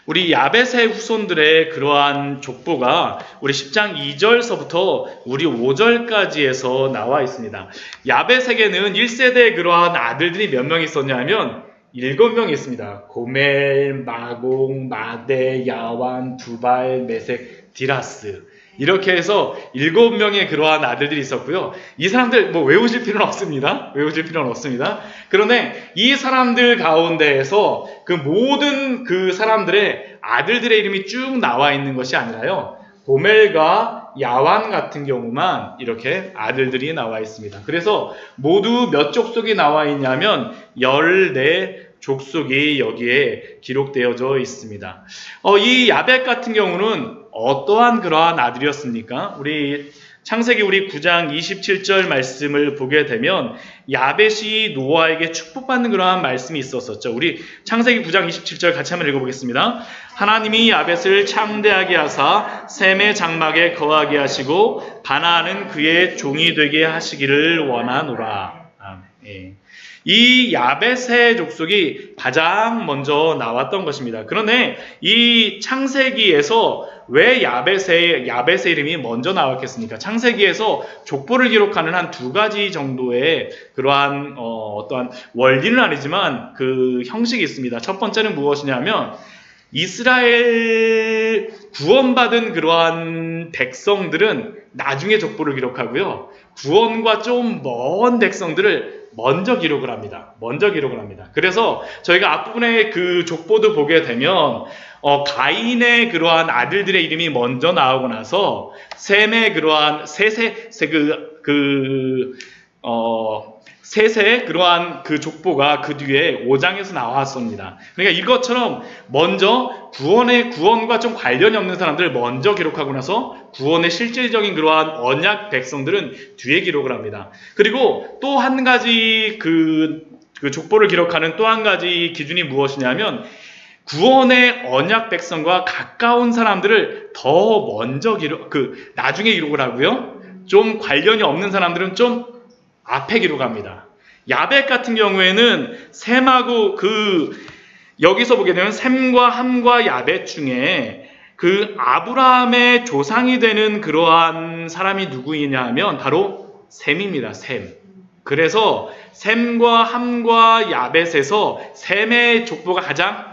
우리 야벳의 후손들의 그러한 족보가 우리 10장 2절서부터 우리 5절까지에서 나와 있습니다. 야벳에게는 1세대의 그러한 아들들이 몇 명 있었냐면 7명이 있습니다. 고멜, 마공, 마대, 야완, 두발, 메색, 디라스. 이렇게 해서 7명의 그러한 아들들이 있었고요. 이 사람들 뭐 외우실 필요는 없습니다. 외우실 필요는 없습니다. 그런데 이 사람들 가운데에서 그 모든 그 사람들의 아들들의 이름이 쭉 나와 있는 것이 아니라요. 고멜과 야완 같은 경우만 이렇게 아들들이 나와 있습니다. 그래서 모두 몇 족속이 나와 있냐면 14 족속이 여기에 기록되어져 있습니다. 이 야벳 같은 경우는 어떠한 그러한 아들이었습니까? 우리 창세기 우리 9장 27절 말씀을 보게 되면 야벳이 노아에게 축복받는 그러한 말씀이 있었었죠. 우리 창세기 9장 27절 같이 한번 읽어보겠습니다. 하나님이 야벳을 창대하게 하사 셈의 장막에 거하게 하시고 가나안은 그의 종이 되게 하시기를 원하노라. 이 야벳의 족속이 가장 먼저 나왔던 것입니다. 그런데 이 창세기에서 왜 야벳의 이름이 먼저 나왔겠습니까? 창세기에서 족보를 기록하는 한 2가지 정도의 그러한 어떠한 원리는 아니지만 그 형식이 있습니다. 첫 번째는 무엇이냐면 이스라엘 구원받은 그러한 백성들은 나중에 족보를 기록하고요. 구원과 좀 먼 백성들을 먼저 기록을 합니다. 그래서 저희가 앞부분에 그 족보도 보게 되면 가인의 그러한 아들들의 이름이 먼저 나오고 나서 셈의 그러한 셋의 그러한 그 족보가 그 뒤에 5장에서 나왔습니다. 그러니까 이것처럼 먼저 구원과 좀 관련이 없는 사람들을 먼저 기록하고 나서 구원의 실질적인 그러한 언약 백성들은 뒤에 기록을 합니다. 그리고 또 한 가지 그 족보를 기록하는 또 한 가지 기준이 무엇이냐면 구원의 언약 백성과 가까운 사람들을 더 먼저 나중에 기록을 하고요. 좀 관련이 없는 사람들은 좀 앞에 기록합니다. 야벳 같은 경우에는 셈하고 여기서 보게 되면 셈과 함과 야벳 중에 그 아브라함의 조상이 되는 그러한 사람이 누구이냐 하면 바로 셈입니다. 셈. 그래서 셈과 함과 야벳에서 셈의 족보가 가장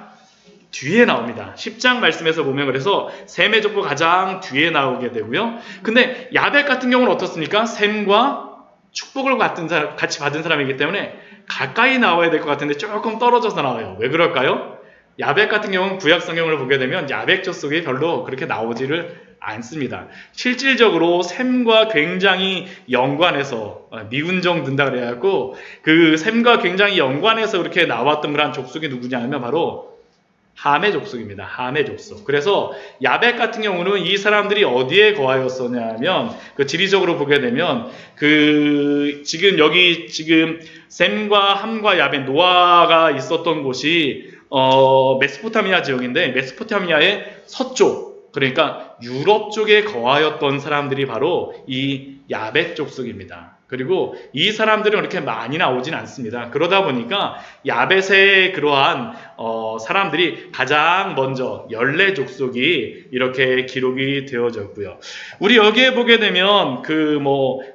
뒤에 나옵니다. 10장 말씀에서 보면 그래서 셈의 족보가 가장 뒤에 나오게 되고요. 근데 야벳 같은 경우는 어떻습니까? 셈과 축복을 같이 받은 사람이기 때문에 가까이 나와야 될 것 같은데 조금 떨어져서 나와요. 왜 그럴까요? 야벳 같은 경우는 구약 성경을 보게 되면 야벳 족속이 별로 그렇게 나오지를 않습니다. 실질적으로 셈과 굉장히 연관해서 미운정 든다 그래갖고 그 셈과 굉장히 연관해서 그렇게 나왔던 그런 족속이 누구냐 하면 바로 함의 족속입니다. 함의 족속. 그래서 야벳 같은 경우는 이 사람들이 어디에 거하였었냐면 지리적으로 보게 되면 지금 셈과 함과 야벳 노아가 있었던 곳이 메소포타미아 지역인데 메소포타미아의 서쪽 그러니까 유럽 쪽에 거하였던 사람들이 바로 이 야벳 족속입니다. 그리고 이 사람들은 그렇게 많이 나오진 않습니다. 그러다 보니까 야벳의 그러한 사람들이 가장 먼저 14족속이 이렇게 기록이 되어졌고요. 우리 여기에 보게 되면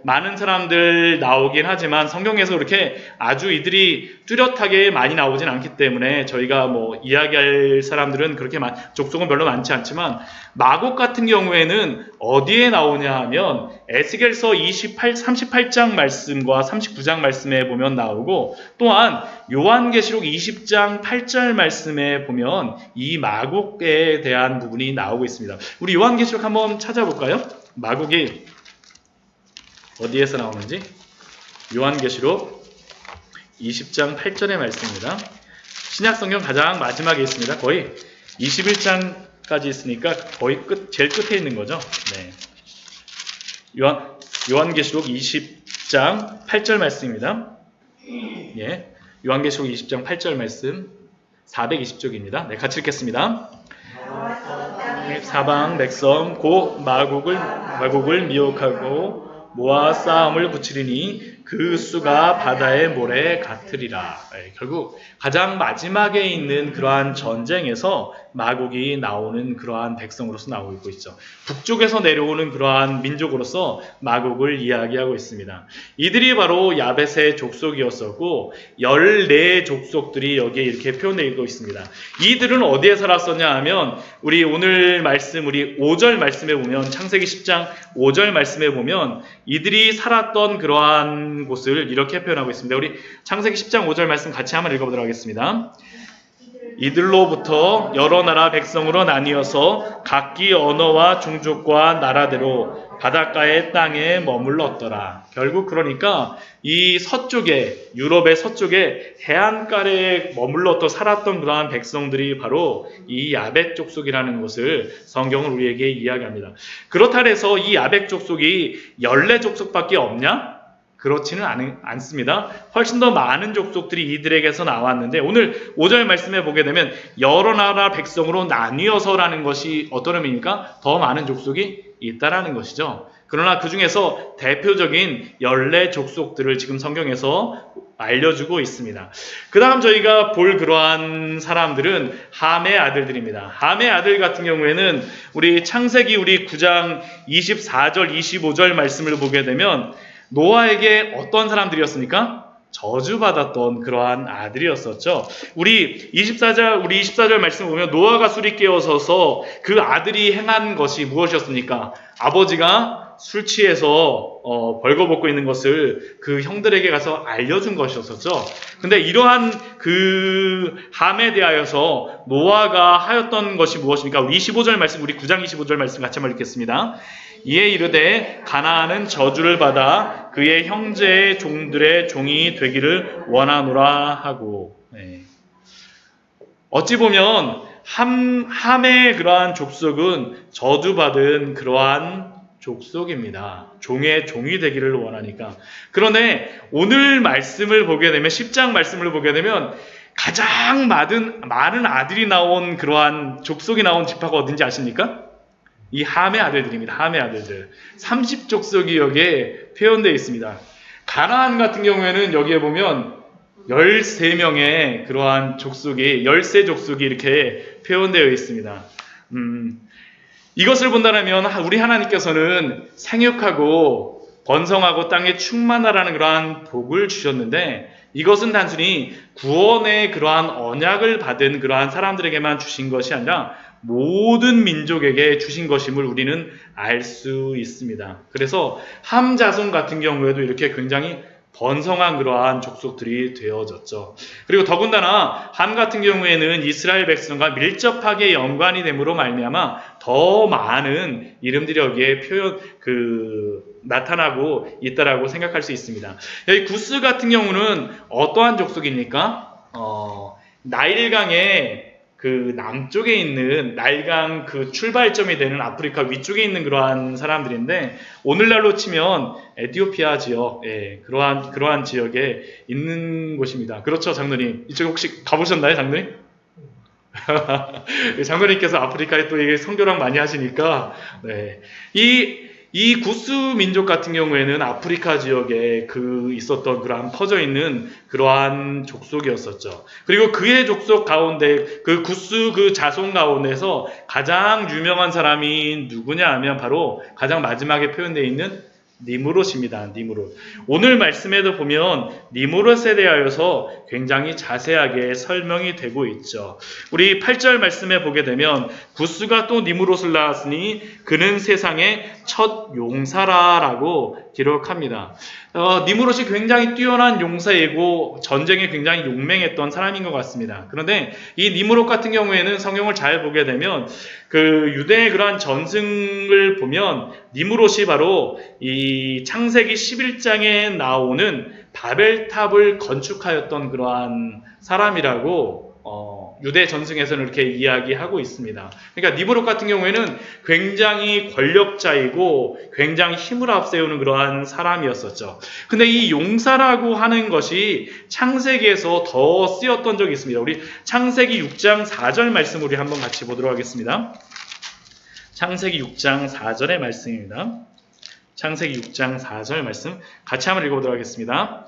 많은 사람들 나오긴 하지만 성경에서 그렇게 아주 이들이 뚜렷하게 많이 나오진 않기 때문에 저희가 이야기할 사람들은 그렇게 족속은 별로 많지 않지만 마곡 같은 경우에는 어디에 나오냐 하면 에스겔서 38장 말씀과 39장 말씀에 보면 나오고 또한 요한계시록 20장 8절 말씀에 보면 이 마곡에 대한 부분이 나오고 있습니다. 우리 요한계시록 한번 찾아볼까요? 마곡이 어디에서 나오는지 요한계시록 20장 8절의 말씀입니다. 신약성경 가장 마지막에 있습니다. 거의 21장까지 있으니까 거의 제일 끝에 있는 거죠. 네. 요한계시록 20장 8절 말씀입니다. 예. 요한계시록 20장 8절 말씀 420쪽입니다. 네, 같이 읽겠습니다. 사방 백성 곧 마곡을 미혹하고 모아 싸움을 붙이리니 그 수가 바다의 모래 같으리라. 결국 가장 마지막에 있는 그러한 전쟁에서 마곡이 나오는 그러한 백성으로서 나오고 있죠. 북쪽에서 내려오는 그러한 민족으로서 마곡을 이야기하고 있습니다. 이들이 바로 야벳의 족속이었었고 14 족속들이 여기에 이렇게 표현되어 있습니다. 이들은 어디에 살았었냐 하면 우리 오늘 말씀 우리 5절 말씀에 보면 창세기 10장 5절 말씀에 보면 이들이 살았던 그러한 곳을 이렇게 표현하고 있습니다. 우리 창세기 10장 5절 말씀 같이 한번 읽어보도록 하겠습니다. 이들로부터 여러 나라 백성으로 나뉘어서 각기 언어와 종족과 나라대로 바닷가의 땅에 머물렀더라. 결국 그러니까 이 서쪽에 유럽의 서쪽에 해안가에 머물렀던 살았던 그러한 백성들이 바로 이 야벳 족속이라는 것을 성경은 우리에게 이야기합니다. 그렇다 해서 이 야벳 족속이 14 족속밖에 없냐? 그렇지는 않습니다. 훨씬 더 많은 족속들이 이들에게서 나왔는데 오늘 5절 말씀에 보게 되면 여러 나라 백성으로 나뉘어서라는 것이 어떤 의미입니까? 더 많은 족속이 있다라는 것이죠. 그러나 그 중에서 대표적인 14 족속들을 지금 성경에서 알려주고 있습니다. 그 다음 저희가 볼 그러한 사람들은 함의 아들들입니다. 함의 아들 같은 경우에는 우리 창세기 우리 9장 24절 25절 말씀을 보게 되면 노아에게 어떤 사람들이었습니까? 저주받았던 그러한 아들이었었죠. 우리 24절 말씀 보면 노아가 술이 깨어서서 그 아들이 행한 것이 무엇이었습니까? 아버지가 술 취해서 벌거벗고 있는 것을 그 형들에게 가서 알려준 것이었었죠. 근데 이러한 그 함에 대하여서 노아가 하였던 것이 무엇입니까? 우리 25절 말씀, 우리 9장 25절 말씀 같이 한번 읽겠습니다. 이에 이르되 가나안은 저주를 받아 그의 형제의 종들의 종이 되기를 원하노라 하고. 어찌 보면 함의 그러한 족속은 저주받은 그러한 족속입니다. 종의 종이 되기를 원하니까. 그런데 오늘 말씀을 보게 되면 10장 말씀을 보게 되면 가장 많은 아들이 나온 그러한 족속이 나온 지파가 어딘지 아십니까? 이 함의 아들들입니다. 함의 아들들. 30족속이 여기에 표현되어 있습니다. 가나안 같은 경우에는 여기에 보면 13명의 그러한 족속이 13족속이 이렇게 표현되어 있습니다. 이것을 본다면 우리 하나님께서는 생육하고 번성하고 땅에 충만하라는 그러한 복을 주셨는데 이것은 단순히 구원의 그러한 언약을 받은 그러한 사람들에게만 주신 것이 아니라 모든 민족에게 주신 것임을 우리는 알 수 있습니다. 그래서 함 자손 같은 경우에도 이렇게 굉장히 번성한 그러한 족속들이 되어졌죠. 그리고 더군다나 함 같은 경우에는 이스라엘 백성과 밀접하게 연관이 됨으로 말미암아 더 많은 이름들이 여기에 나타나고 있다라고 생각할 수 있습니다. 여기 구스 같은 경우는 어떠한 족속입니까? 나일강의 그 남쪽에 있는 나일강 그 출발점이 되는 아프리카 위쪽에 있는 그러한 사람들인데 오늘날로 치면 에티오피아 지역, 그러한 지역에 있는 곳입니다. 그렇죠, 장로님? 이쪽 혹시 가보셨나요, 장로님? 장로님께서 아프리카에 또 이게 선교랑 많이 하시니까, 이 구스 민족 같은 경우에는 아프리카 지역에 있었던 그러한 퍼져 있는 그러한 족속이었었죠. 그리고 그의 족속 가운데 그 구스 그 자손 가운데서 가장 유명한 사람이 누구냐 하면 바로 가장 마지막에 표현되어 있는 니므롯입니다. 니므롯. 오늘 말씀에도 보면 니므롯에 대하여서 굉장히 자세하게 설명이 되고 있죠. 우리 8절 말씀에 보게 되면 구스가 또 니므롯을 낳았으니 그는 세상의 첫 용사라라고 기록합니다. 니므롯이 굉장히 뛰어난 용사이고 전쟁에 굉장히 용맹했던 사람인 것 같습니다. 그런데 이 니므롯 같은 경우에는 성경을 잘 보게 되면 그 유대의 그러한 전승을 보면 니므롯이 바로 이 창세기 11장에 나오는 바벨탑을 건축하였던 그러한 사람이라고 유대 전승에서는 이렇게 이야기하고 있습니다. 그러니까 니므롯 같은 경우에는 굉장히 권력자이고 굉장히 힘을 앞세우는 그러한 사람이었었죠. 근데 이 용사라고 하는 것이 창세기에서 더 쓰였던 적이 있습니다. 우리 창세기 6장 4절 말씀 우리 한번 같이 보도록 하겠습니다. 창세기 6장 4절의 말씀입니다. 창세기 6장 4절 말씀 같이 한번 읽어보도록 하겠습니다.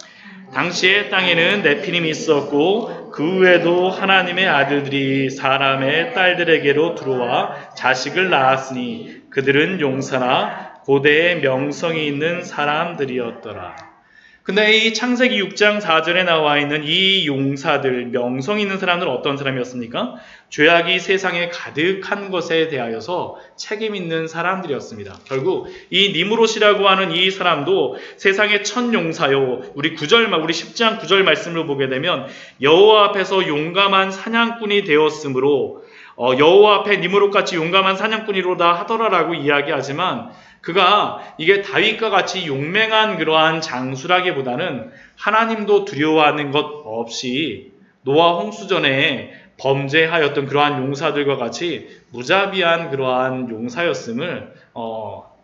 당시에 땅에는 네피림이 있었고 그 외에도 하나님의 아들들이 사람의 딸들에게로 들어와 자식을 낳았으니 그들은 용사나 고대의 명성이 있는 사람들이었더라. 근데 이 창세기 6장 4절에 나와 있는 이 용사들, 명성 있는 사람들은 어떤 사람이었습니까? 죄악이 세상에 가득한 것에 대하여서 책임 있는 사람들이었습니다. 결국 이 니므롯이라고 하는 이 사람도 세상의 첫 용사요. 우리 10장 9절 말씀을 보게 되면 여호와 앞에서 용감한 사냥꾼이 되었으므로 여호와 앞에 니므롯같이 용감한 사냥꾼이로다 하더라라고 이야기하지만 그가 이게 다윗과 같이 용맹한 그러한 장수라기보다는 하나님도 두려워하는 것 없이 노아 홍수전에 범죄하였던 그러한 용사들과 같이 무자비한 그러한 용사였음을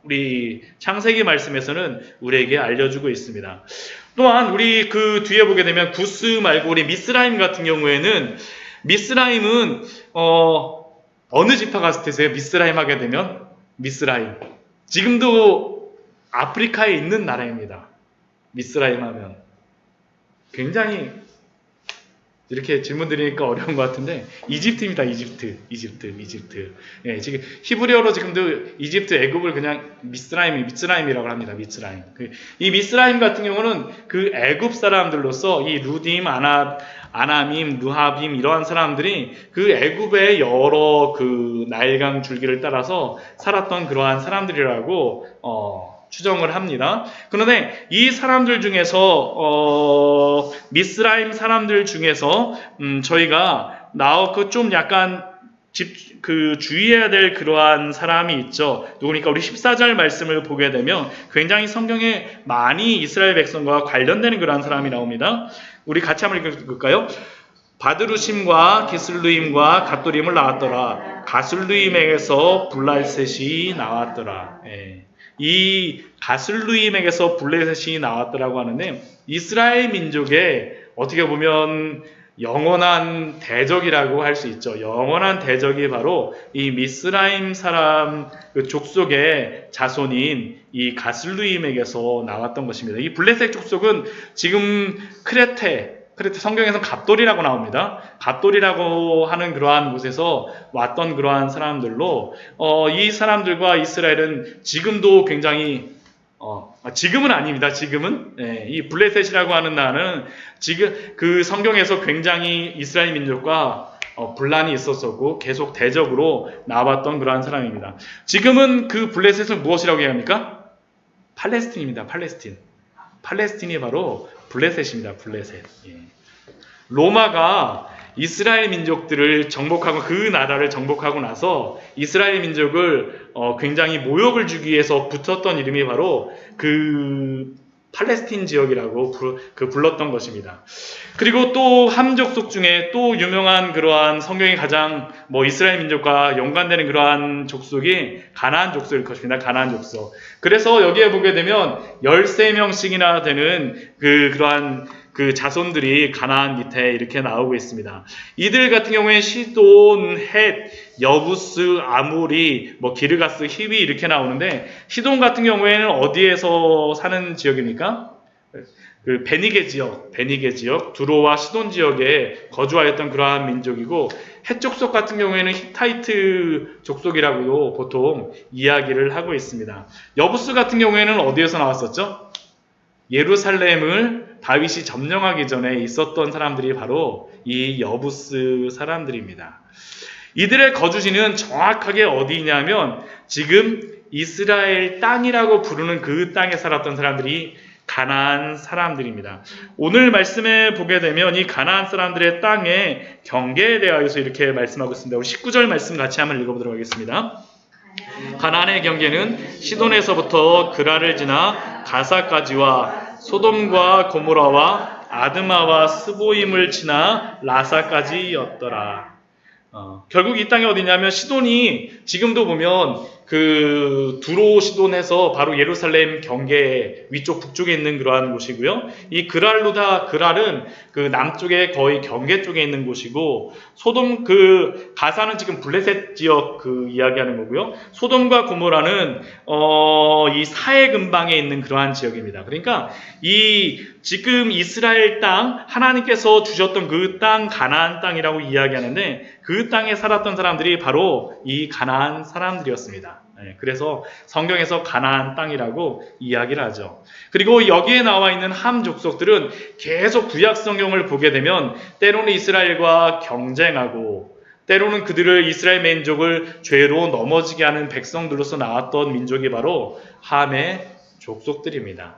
우리 창세기 말씀에서는 우리에게 알려주고 있습니다. 또한 우리 그 뒤에 보게 되면 구스 말고 우리 미스라임 같은 경우에는 미스라임은 어느 지파 갔을 때세요? 미스라임 하게 되면 미스라임. 지금도 아프리카에 있는 나라입니다. 미스라임 하면 굉장히 이렇게 질문 드리니까 어려운 것 같은데 이집트입니다. 이집트. 예, 지금 히브리어로 지금도 이집트, 애굽을 그냥 미스라임이라고 합니다. 미스라임. 이 미스라임 같은 경우는 그 애굽 사람들로서 이 루딤, 아나밈, 누하빔 이러한 사람들이 그 애굽의 여러 그 나일강 줄기를 따라서 살았던 그러한 사람들이라고 추정을 합니다. 그런데 이 사람들 중에서 미스라임 사람들 중에서 저희가 좀 약간 주의해야 될 그러한 사람이 있죠. 누구니까 우리 14절 말씀을 보게 되면 굉장히 성경에 많이 이스라엘 백성과 관련되는 그러한 사람이 나옵니다. 우리 같이 한번 읽어볼까요? 바드루심과 기슬루임과 갓도림을 낳았더라. 가슬루임에게서 블레셋이 나왔더라. 예. 이 가슬루임에게서 블레셋이 나왔더라고 하는데 이스라엘 민족의 어떻게 보면 영원한 대적이라고 할 수 있죠. 영원한 대적이 바로 이 미스라임 사람 그 족속의 자손인 이 가슬루임에게서 나왔던 것입니다. 이 블레셋 족속은 지금 크레테 성경에서 갑돌이라고 나옵니다. 갑돌이라고 하는 그러한 곳에서 왔던 그러한 사람들로 이 사람들과 이스라엘은 지금도 굉장히 지금은 아닙니다. 지금은 이 블레셋이라고 하는 나라는 지금 그 성경에서 굉장히 이스라엘 민족과 분란이 있었었고 계속 대적으로 나왔던 그러한 사람입니다. 지금은 그 블레셋을 무엇이라고 얘기합니까? 팔레스틴입니다. 팔레스틴이 바로 블레셋입니다. 블레셋. 예. 로마가 이스라엘 민족들을 정복하고 그 나라를 정복하고 나서 이스라엘 민족을 굉장히 모욕을 주기 위해서 붙었던 이름이 바로 그 팔레스틴 지역이라고 불렀던 것입니다. 그리고 또 함족속 중에 또 유명한 그러한 성경이 가장 이스라엘 민족과 연관되는 그러한 족속이 가나안 족속일 것입니다. 가나안 족속. 그래서 여기에 보게 되면 13명씩이나 되는 그러한 그 자손들이 가나안 밑에 이렇게 나오고 있습니다. 이들 같은 경우에 시돈, 헷, 여부스, 아모리, 기르가스, 히위 이렇게 나오는데 시돈 같은 경우에는 어디에서 사는 지역입니까? 그 베니게 지역, 두로와 시돈 지역에 거주하였던 그러한 민족이고 헷 족속 같은 경우에는 히타이트 족속이라고도 보통 이야기를 하고 있습니다. 여부스 같은 경우에는 어디에서 나왔었죠? 예루살렘을 다윗이 점령하기 전에 있었던 사람들이 바로 이 여부스 사람들입니다. 이들의 거주지는 정확하게 어디냐면 지금 이스라엘 땅이라고 부르는 그 땅에 살았던 사람들이 가나안 사람들입니다. 오늘 말씀에 보게 되면 이 가나안 사람들의 땅의 경계에 대하여서 이렇게 말씀하고 있습니다. 우리 19절 말씀 같이 한번 읽어보도록 하겠습니다. 가나안의 경계는 시돈에서부터 그라를 지나 가사까지와 소돔과 고모라와 아드마와 스보임을 지나 라사까지였더라. 결국 이 땅이 어디냐면 시돈이 지금도 보면 그 두로 시돈에서 바로 예루살렘 경계 위쪽 북쪽에 있는 그러한 곳이고요. 이 그랄은 그 남쪽에 거의 경계 쪽에 있는 곳이고, 소돔 그 가사는 지금 블레셋 지역 그 이야기하는 거고요. 소돔과 고모라는 이 사해 근방에 있는 그러한 지역입니다. 그러니까 이 지금 이스라엘 땅, 하나님께서 주셨던 그 땅, 가나안 땅이라고 이야기하는데, 그 땅에 살았던 사람들이 바로 이 가나안 사람들이었습니다. 그래서 성경에서 가나안 땅이라고 이야기를 하죠. 그리고 여기에 나와 있는 함 족속들은 계속 구약 성경을 보게 되면 때로는 이스라엘과 경쟁하고, 때로는 그들을 이스라엘 민족을 죄로 넘어지게 하는 백성들로서 나왔던 민족이 바로 함의 족속들입니다.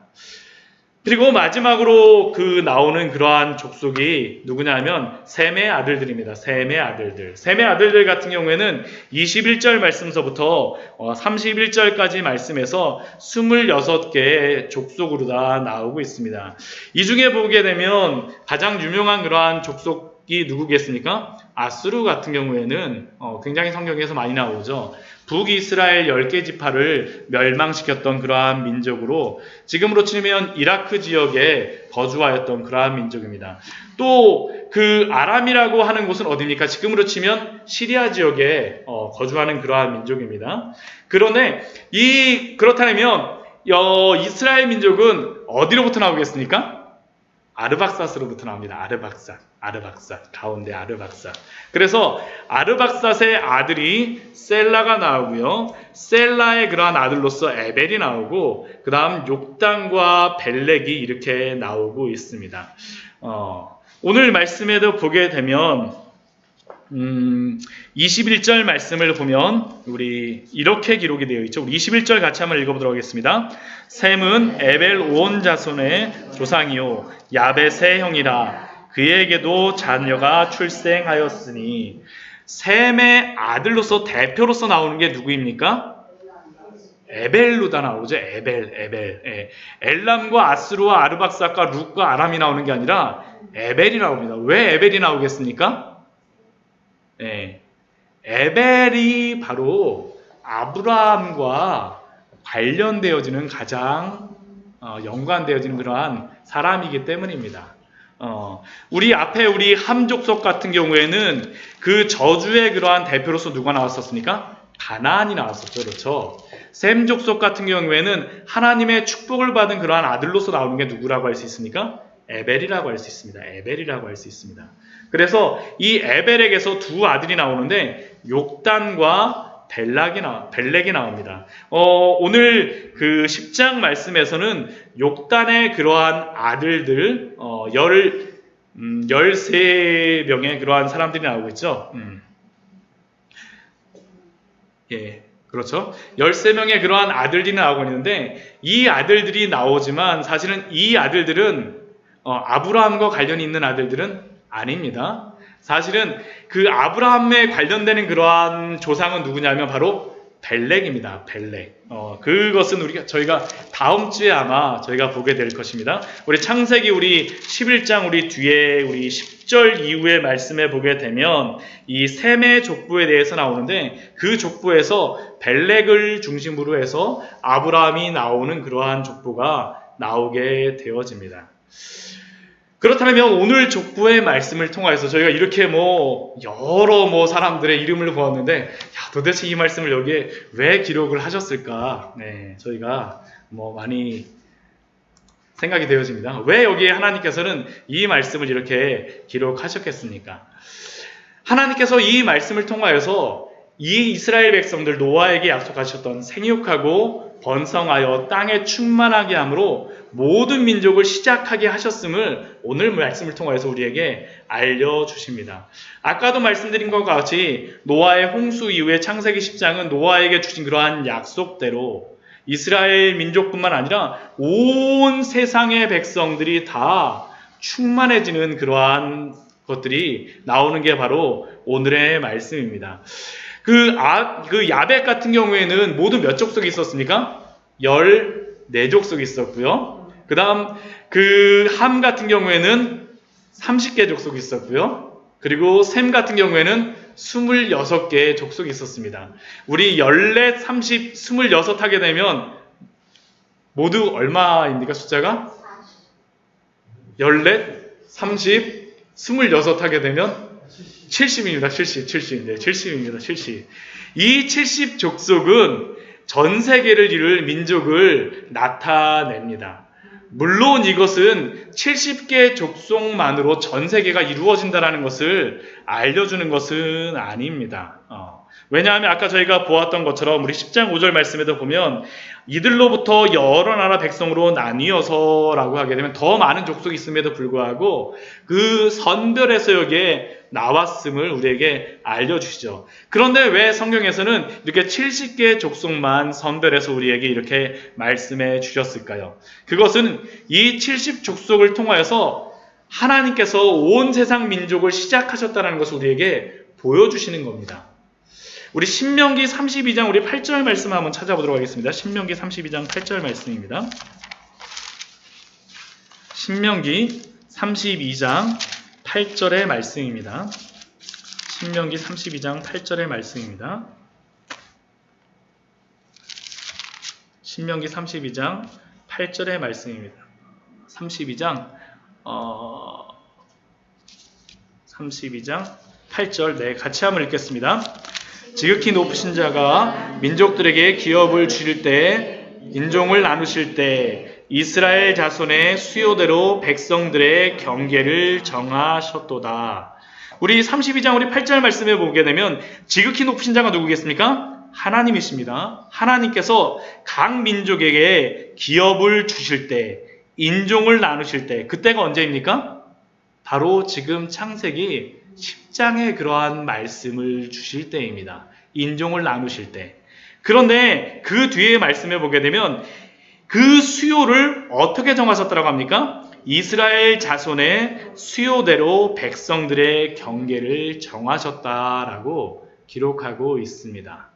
그리고 마지막으로 그 나오는 그러한 족속이 누구냐 하면 셈의 아들들입니다. 셈의 아들들. 셈의 아들들 같은 경우에는 21절 말씀서부터 31절까지 말씀에서 26개의 족속으로 다 나오고 있습니다. 이 중에 보게 되면 가장 유명한 그러한 족속이 누구겠습니까? 아수르 같은 경우에는 굉장히 성경에서 많이 나오죠. 북이스라엘 10개 지파를 멸망시켰던 그러한 민족으로 지금으로 치면 이라크 지역에 거주하였던 그러한 민족입니다. 또 그 아람이라고 하는 곳은 어디입니까? 지금으로 치면 시리아 지역에 거주하는 그러한 민족입니다. 그런데 그렇다면 이스라엘 민족은 어디로부터 나오겠습니까? 아르박삿으로부터 나옵니다. 아르박삿 가운데 아르박삿. 그래서 아르박삿의 아들이 셀라가 나오고요. 셀라의 그러한 아들로서 에벨이 나오고, 그 다음 욕단과 벨렉이 이렇게 나오고 있습니다. 오늘 말씀에도 보게 되면 21절 말씀을 보면 우리 이렇게 기록이 되어 있죠. 우리 21절 같이 한번 읽어보도록 하겠습니다. 셈은 에벨 온 자손의 조상이요 야벳의 형이라. 그에게도 자녀가 출생하였으니. 셈의 아들로서 대표로서 나오는 게 누구입니까? 에벨로다 나오죠. 에벨. 엘람과 아스루와 아르박삿과 룻과 아람이 나오는 게 아니라 에벨이 나옵니다. 왜 에벨이 나오겠습니까? 에벨이 바로 아브라함과 관련되어지는 가장 연관되어지는 그러한 사람이기 때문입니다. 우리 앞에 우리 함족속 같은 경우에는 그 저주의 그러한 대표로서 누가 나왔었습니까? 가나안이 나왔었죠. 그렇죠? 셈 족속 같은 경우에는 하나님의 축복을 받은 그러한 아들로서 나오는 게 누구라고 할 수 있습니까? 에벨이라고 할 수 있습니다. 그래서 이 에벨에게서 두 아들이 나오는데 욕단과 벨렉이 나옵니다. 오늘 그 10장 말씀에서는 욕단의 그러한 아들들 13명의 그러한 사람들이 나오고 있죠. 그렇죠. 13명의 그러한 아들들이 나오고 있는데, 이 아들들이 나오지만 사실은 이 아들들은 아브라함과 관련이 있는 아들들은 아닙니다. 사실은 그 아브라함에 관련되는 그러한 조상은 누구냐면 바로 벨렉입니다. 벨렉. 그것은 저희가 다음 주에 아마 저희가 보게 될 것입니다. 우리 창세기 우리 11장 우리 뒤에 우리 10절 이후의 말씀에 보게 되면 이 셈의 족보에 대해서 나오는데, 그 족보에서 벨렉을 중심으로 해서 아브라함이 나오는 그러한 족보가 나오게 되어집니다. 그렇다면 오늘 족보의 말씀을 통해서 저희가 이렇게 여러 사람들의 이름을 보았는데, 도대체 이 말씀을 여기에 왜 기록을 하셨을까? 저희가 많이 생각이 되어집니다. 왜 여기에 하나님께서는 이 말씀을 이렇게 기록하셨겠습니까? 하나님께서 이 말씀을 통하여서 이 이스라엘 백성들 노아에게 약속하셨던 생육하고 번성하여 땅에 충만하게 함으로 모든 민족을 시작하게 하셨음을 오늘 말씀을 통해서 우리에게 알려주십니다. 아까도 말씀드린 것과 같이 노아의 홍수 이후에 창세기 10장은 노아에게 주신 그러한 약속대로 이스라엘 민족뿐만 아니라 온 세상의 백성들이 다 충만해지는 그러한 것들이 나오는 게 바로 오늘의 말씀입니다. 그 야벳 같은 경우에는 모두 몇 족속이 있었습니까? 14족속이 있었고요. 그 다음 그 함 같은 경우에는 30개 족속이 있었고요. 그리고 셈 같은 경우에는 26개의 족속이 있었습니다. 우리 14, 30, 26 하게 되면 모두 얼마입니까? 숫자가? 14, 30, 26 하게 되면 70입니다. 70. 네, 70입니다. 70. 이 70 족속은 전 세계를 이룰 민족을 나타냅니다. 물론 이것은 70개 족속만으로 전 세계가 이루어진다는 것을 알려주는 것은 아닙니다. 왜냐하면 아까 저희가 보았던 것처럼 우리 10장 5절 말씀에도 보면 이들로부터 여러 나라 백성으로 나뉘어서라고 하게 되면 더 많은 족속이 있음에도 불구하고 그 선별에서 여기에 나왔음을 우리에게 알려주시죠. 그런데 왜 성경에서는 이렇게 70개의 족속만 선별해서 우리에게 이렇게 말씀해 주셨을까요? 그것은 이 70족속을 통하여서 하나님께서 온 세상 민족을 시작하셨다는 것을 우리에게 보여주시는 겁니다. 우리 신명기 32장 우리 8절 말씀 한번 찾아보도록 하겠습니다. 신명기 32장 8절 말씀입니다. 신명기 32장 8절의 말씀입니다. 신명기 32장 8절의 말씀입니다. 신명기 32장 8절의 말씀입니다. 32장 8절 네, 같이 한번 읽겠습니다. 지극히 높으신 자가 민족들에게 기업을 주실 때 인종을 나누실 때 이스라엘 자손의 수요대로 백성들의 경계를 정하셨도다. 우리 32장 우리 8절 말씀에 보게 되면 지극히 높으신 자가 누구겠습니까? 하나님이십니다. 하나님께서 각 민족에게 기업을 주실 때 인종을 나누실 때 그때가 언제입니까? 바로 지금 창세기 10장에 그러한 말씀을 주실 때입니다. 인종을 나누실 때. 그런데 그 뒤에 말씀해 보게 되면 그 수요를 어떻게 정하셨다고 합니까? 이스라엘 자손의 수요대로 백성들의 경계를 정하셨다라고 기록하고 있습니다.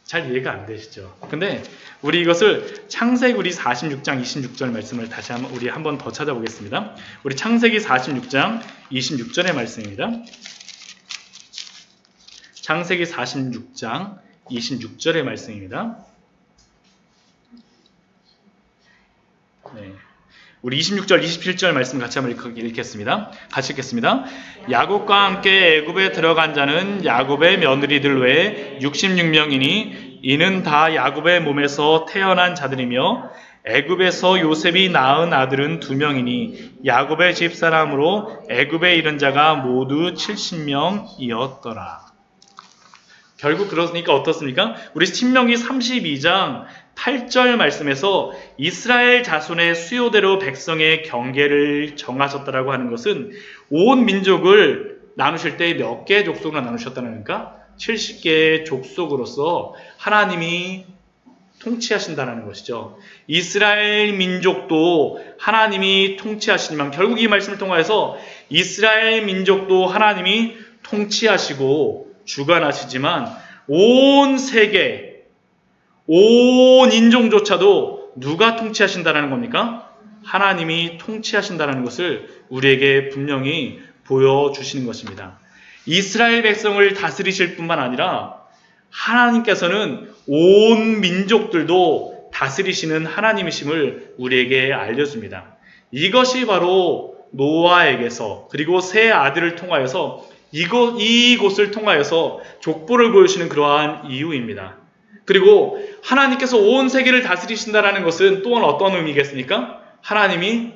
잘 이해가 안 되시죠? 근데 우리 이것을 창세기 우리 46장 26절 말씀을 다시 우리 한번 더 찾아보겠습니다. 우리 창세기 46장 26절의 말씀입니다. 창세기 46장 26절의 말씀입니다. 네. 우리 26절, 27절 말씀 같이 한번 읽겠습니다. 같이 읽겠습니다. 야곱과 함께 애굽에 들어간 자는 야곱의 며느리들 외에 66명이니 이는 다 야곱의 몸에서 태어난 자들이며 애굽에서 요셉이 낳은 아들은 2명이니 야곱의 집사람으로 애굽에 이른 자가 모두 70명이었더라. 결국 그렇으니까 어떻습니까? 우리 신명기 32장 8절 말씀에서 이스라엘 자손의 수요대로 백성의 경계를 정하셨다라고 하는 것은 온 민족을 나누실 때 몇 개의 족속으로 나누셨다는 겁니까? 70개의 족속으로서 하나님이 통치하신다는 것이죠. 이스라엘 민족도 하나님이 통치하시지만 결국 이 말씀을 통하여서 이스라엘 민족도 하나님이 통치하시고 주관하시지만 온 세계 온 인종조차도 누가 통치하신다는 겁니까? 하나님이 통치하신다는 것을 우리에게 분명히 보여주시는 것입니다. 이스라엘 백성을 다스리실 뿐만 아니라 하나님께서는 온 민족들도 다스리시는 하나님이심을 우리에게 알려줍니다. 이것이 바로 노아에게서 그리고 세 아들을 통하여서 이곳을 통하여서 족보를 보여주시는 그러한 이유입니다. 그리고 하나님께서 온 세계를 다스리신다는 것은 또한 어떤 의미겠습니까? 하나님이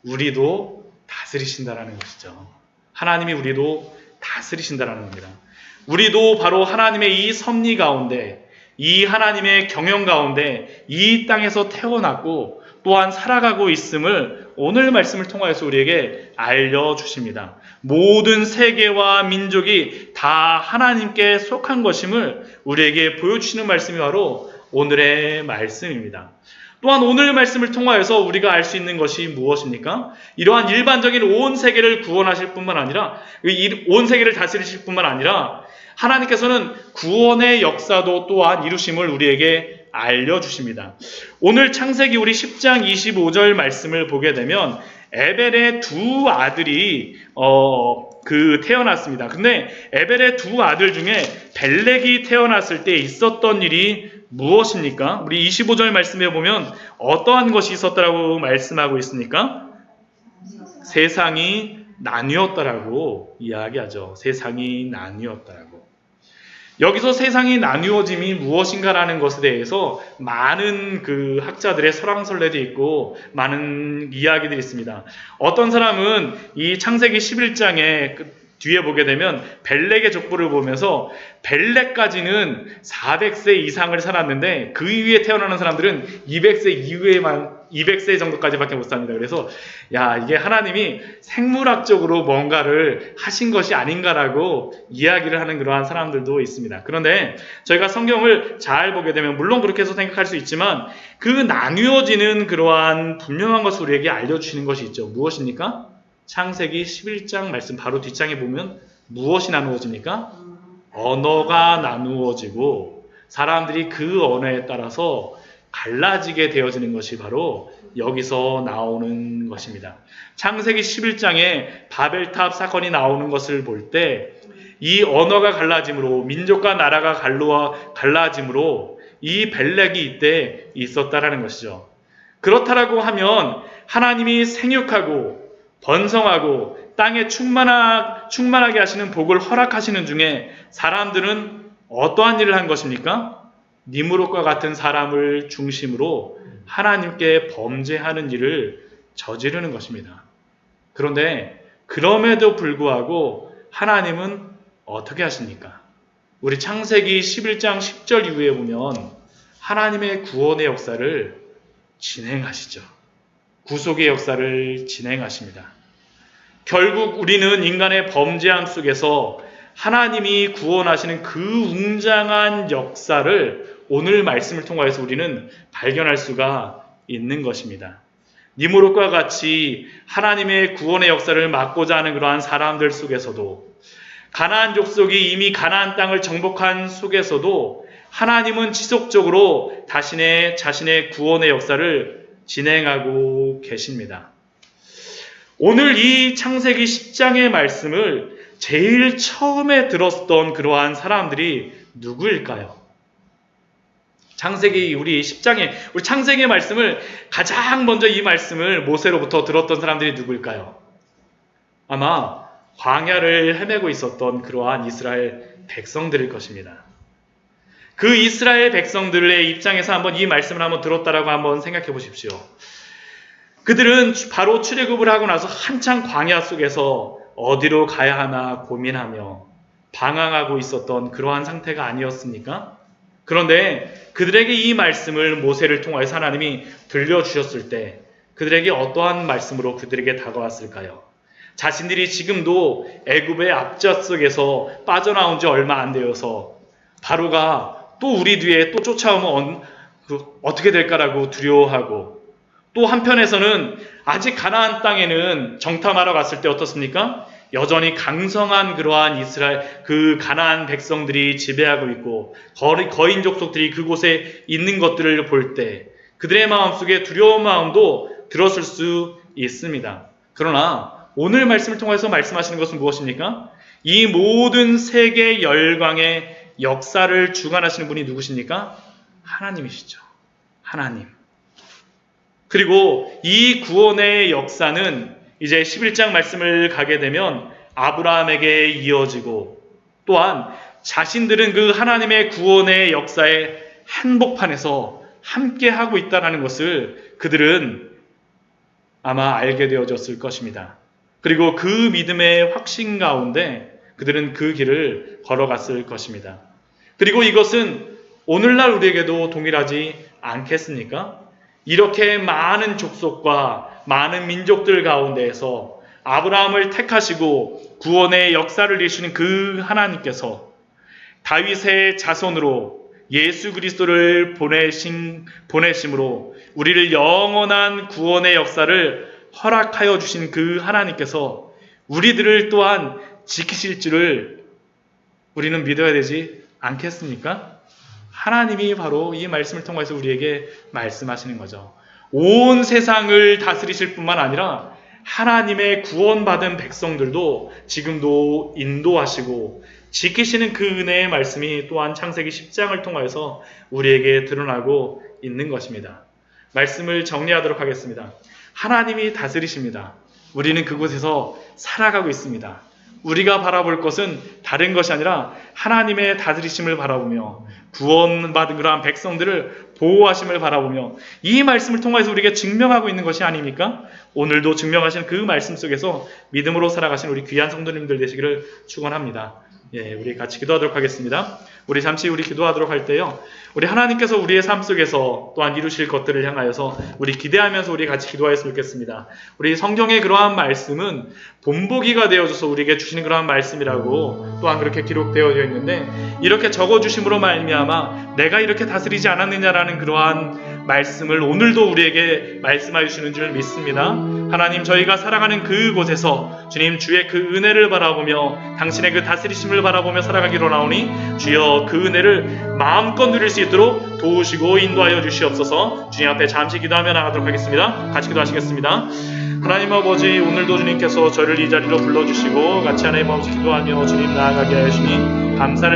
우리도 다스리신다는 것이죠. 하나님이 우리도 다스리신다는 겁니다. 우리도 바로 하나님의 이 섭리 가운데, 이 하나님의 경영 가운데 이 땅에서 태어났고 또한 살아가고 있음을 오늘 말씀을 통하여서 우리에게 알려주십니다. 모든 세계와 민족이 다 하나님께 속한 것임을 우리에게 보여주시는 말씀이 바로 오늘의 말씀입니다. 또한 오늘 말씀을 통하여서 우리가 알 수 있는 것이 무엇입니까? 이러한 일반적인 온 세계를 구원하실 뿐만 아니라 온 세계를 다스리실 뿐만 아니라 하나님께서는 구원의 역사도 또한 이루심을 우리에게 알려주십니다. 오늘 창세기 우리 10장 25절 말씀을 보게 되면 에벨의 두 아들이 태어났습니다. 근데 에벨의 두 아들 중에 벨렉이 태어났을 때 있었던 일이 무엇입니까? 우리 25절 말씀에 보면 어떠한 것이 있었다라고 말씀하고 있습니까? 세상이 나뉘었다라고 이야기하죠. 세상이 나뉘었다라고. 여기서 세상이 나뉘어짐이 무엇인가라는 것에 대해서 많은 그 학자들의 설왕설래도 있고 많은 이야기들이 있습니다. 어떤 사람은 이 창세기 11장에 뒤에 보게 되면 벨렉의 족보를 보면서 벨렉까지는 400세 이상을 살았는데 그 이후에 태어나는 사람들은 200세 정도까지밖에 못 삽니다. 그래서 이게 하나님이 생물학적으로 뭔가를 하신 것이 아닌가라고 이야기를 하는 그러한 사람들도 있습니다. 그런데 저희가 성경을 잘 보게 되면 물론 그렇게 해서 생각할 수 있지만 그 나뉘어지는 그러한 분명한 것을 우리에게 알려주시는 것이 있죠. 무엇입니까? 창세기 11장 말씀 바로 뒷장에 보면 무엇이 나누어집니까? 언어가 나누어지고 사람들이 그 언어에 따라서 갈라지게 되어지는 것이 바로 여기서 나오는 것입니다. 창세기 11장에 바벨탑 사건이 나오는 것을 볼 때 이 언어가 갈라짐으로 민족과 나라가 갈라짐으로 이 벨렉이 이때 있었다라는 것이죠. 그렇다라고 하면 하나님이 생육하고 번성하고 땅에 충만하게 하시는 복을 허락하시는 중에 사람들은 어떠한 일을 한 것입니까? 니므롯과 같은 사람을 중심으로 하나님께 범죄하는 일을 저지르는 것입니다. 그런데 그럼에도 불구하고 하나님은 어떻게 하십니까? 우리 창세기 11장 10절 이후에 보면 하나님의 구원의 역사를 진행하시죠. 구속의 역사를 진행하십니다. 결국 우리는 인간의 범죄함 속에서 하나님이 구원하시는 그 웅장한 역사를 오늘 말씀을 통하여서 우리는 발견할 수가 있는 것입니다. 니므롯과 같이 하나님의 구원의 역사를 막고자 하는 그러한 사람들 속에서도 가나안 족속이 이미 가나안 땅을 정복한 속에서도 하나님은 지속적으로 자신의 구원의 역사를 진행하고 계십니다. 오늘 이 창세기 10장의 말씀을 제일 처음에 들었던 그러한 사람들이 누구일까요? 우리 창세기의 말씀을 가장 먼저 이 말씀을 모세로부터 들었던 사람들이 누구일까요? 아마 광야를 헤매고 있었던 그러한 이스라엘 백성들일 것입니다. 그 이스라엘 백성들의 입장에서 한번 이 말씀을 한번 들었다라고 한번 생각해 보십시오. 그들은 바로 출애굽을 하고 나서 한창 광야 속에서 어디로 가야 하나 고민하며 방황하고 있었던 그러한 상태가 아니었습니까? 그런데 그들에게 이 말씀을 모세를 통하여 하나님이 들려주셨을 때 그들에게 어떠한 말씀으로 그들에게 다가왔을까요? 자신들이 지금도 애굽의 압제 속에서 빠져나온 지 얼마 안 되어서 바로가 또 우리 뒤에 또 쫓아오면 어떻게 될까라고 두려워하고 또 한편에서는 아직 가나안 땅에는 정탐하러 갔을 때 어떻습니까? 여전히 강성한 그러한 그 가나안 백성들이 지배하고 있고 거인 족속들이 그곳에 있는 것들을 볼 때 그들의 마음속에 두려운 마음도 들었을 수 있습니다. 그러나 오늘 말씀을 통해서 말씀하시는 것은 무엇입니까? 이 모든 세계 열강의 역사를 주관하시는 분이 누구십니까? 하나님이시죠. 하나님. 그리고 이 구원의 역사는 이제 11장 말씀을 가게 되면 아브라함에게 이어지고 또한 자신들은 그 하나님의 구원의 역사의 한복판에서 함께 하고 있다는 것을 그들은 아마 알게 되어졌을 것입니다. 그리고 그 믿음의 확신 가운데 그들은 그 길을 걸어갔을 것입니다. 그리고 이것은 오늘날 우리에게도 동일하지 않겠습니까? 이렇게 많은 족속과 많은 민족들 가운데에서 아브라함을 택하시고 구원의 역사를 이루시는 그 하나님께서 다윗의 자손으로 예수 그리스도를 보내심으로 우리를 영원한 구원의 역사를 허락하여 주신 그 하나님께서 우리들을 또한 지키실 줄을 우리는 믿어야 되지 않겠습니까? 하나님이 바로 이 말씀을 통해서 우리에게 말씀하시는 거죠. 온 세상을 다스리실 뿐만 아니라 하나님의 구원받은 백성들도 지금도 인도하시고 지키시는 그 은혜의 말씀이 또한 창세기 10장을 통하여서 우리에게 드러나고 있는 것입니다. 말씀을 정리하도록 하겠습니다. 하나님이 다스리십니다. 우리는 그곳에서 살아가고 있습니다. 우리가 바라볼 것은 다른 것이 아니라 하나님의 다스리심을 바라보며 구원받은 그러한 백성들을 보호하심을 바라보며 이 말씀을 통해서 우리에게 증명하고 있는 것이 아닙니까? 오늘도 증명하신 그 말씀 속에서 믿음으로 살아가신 우리 귀한 성도님들 되시기를 축원합니다. 우리 같이 기도하도록 하겠습니다. 우리 잠시 기도하도록 할 때요, 우리 하나님께서 우리의 삶 속에서 또한 이루실 것들을 향하여서 우리 기대하면서 우리 같이 기도하였으면 좋겠습니다. 우리 성경의 그러한 말씀은 본보기가 되어줘서 우리에게 주시는 그러한 말씀이라고 또한 그렇게 기록되어 있는데, 이렇게 적어주심으로 말미암아 내가 이렇게 다스리지 않았느냐라는 그러한 말씀을 오늘도 우리에게 말씀하여 주시는 줄 믿습니다. 하나님, 저희가 살아가는 그곳에서 주님 주의 그 은혜를 바라보며 당신의 그 다스리심을 바라보며 살아가기로 나오니 주여 그 은혜를 마음껏 누릴 수 있도록 도우시고 인도하여 주시옵소서. 주님 앞에 잠시 기도하며 나가도록 하겠습니다. 같이 기도하시겠습니다. 하나님 아버지, 오늘도 주님께서 저를 이 자리로 불러주시고 같이 하나님 아버지 기도하며 주님 나아가게 하시니 감사를